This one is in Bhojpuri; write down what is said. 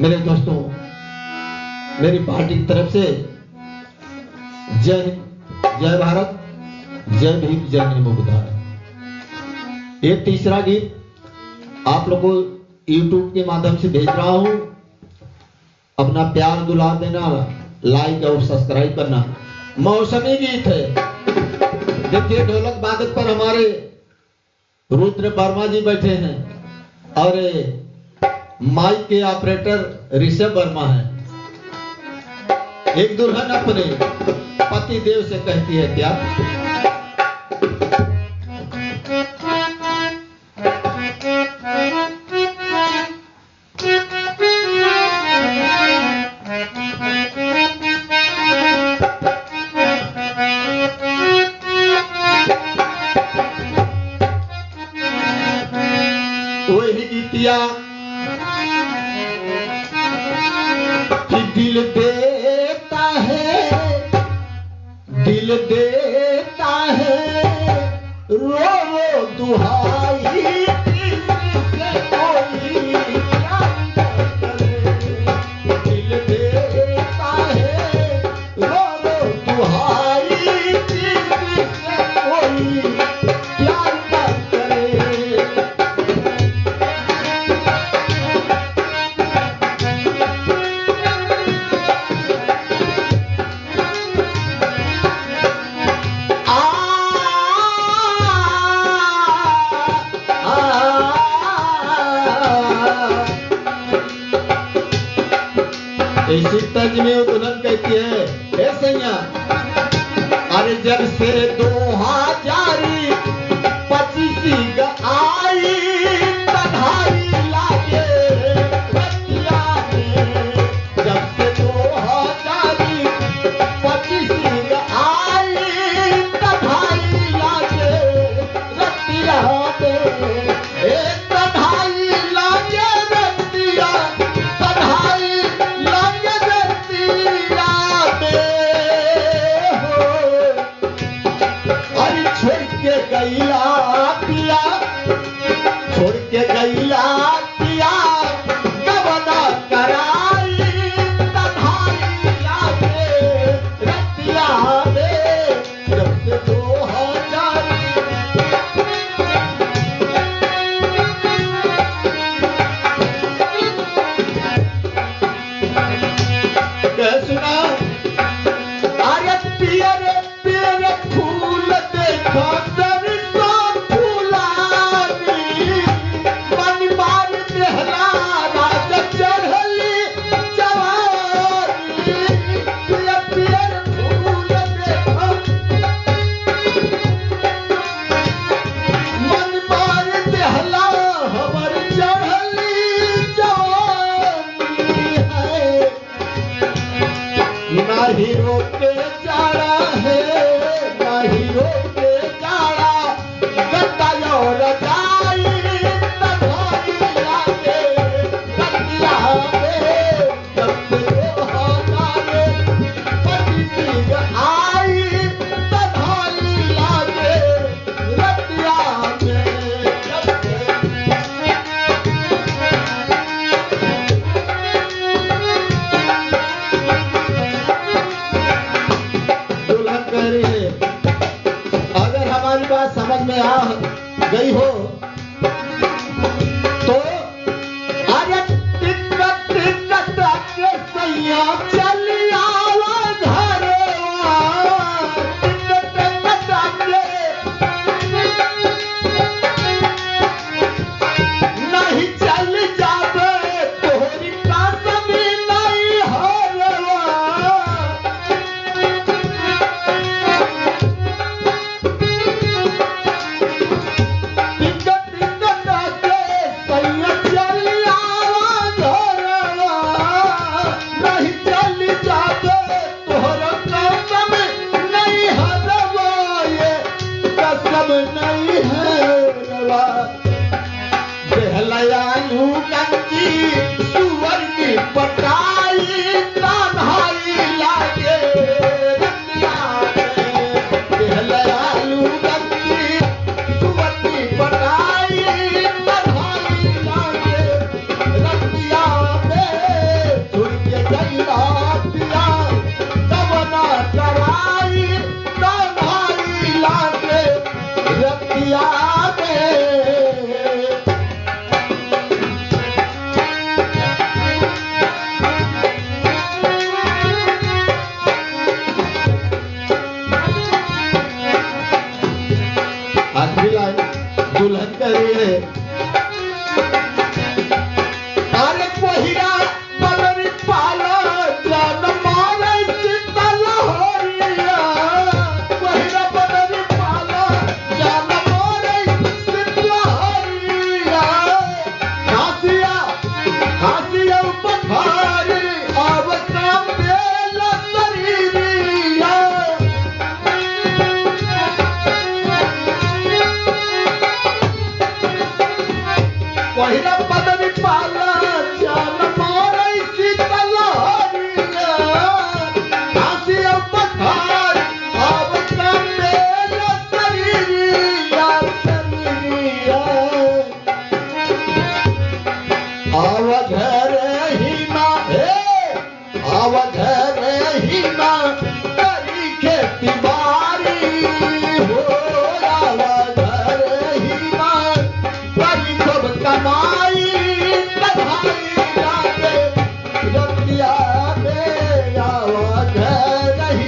मेरे दोस्तों, मेरी पार्टी की तरफ से जय हिंद, जय भारत, जय भीम, जय नमो बुद्धाय। ये तीसरा गीत आप लोग को YouTube के माध्यम से भेज रहा हूं। अपना प्यार दुलार देना, लाइक और सब्सक्राइब करना। मौसमी गीत है। देखिए ढोलक वादक पर हमारे रुद्र वर्मा जी बैठे हैं और माइक के ऑपरेटर ऋषभ वर्मा है। एक दुल्हन अपने पति देव से कहती है क्या? वही गीतिया कि दिल देता है रो रो दुहाई, किससे कोई क्या करे। दिल देता है रो रो दुहाई, किससे कोई क्या करे। इसी तर्ज में वो दुल्हन कहती है, ए सैया, अरे जब से 2025 आई तन्हाई लागे रतिया में। जब से 2025 आई तन्हाई लागे रतिया में। एक तन्हाई लागे रतिया, तन्हाई छोड़ के गईला पिया गवना कराई तन्हाई लागे रतिया में। जब से 2000 सुना, अरे पियर पियर फूल देखा नाही रोके जाड़ा है, नाही रोके जाड़ा, गद्दा और रजाई तन्हाई लागे रतिया में। जब से 2025 आई तन्हाई लागे रतिया में। अगर हमारी बात समझ में आ गई हो तो अरे टिकट टिकट के सैया चली आवा घर। टिकट टिकट नहीं चल जावे तोहरी कसम नहीं हरवा। सुवर की पटाई तन्हाई लागे रतिया में। सुवर की पटाई तन्हाई लागे रतिया में। रही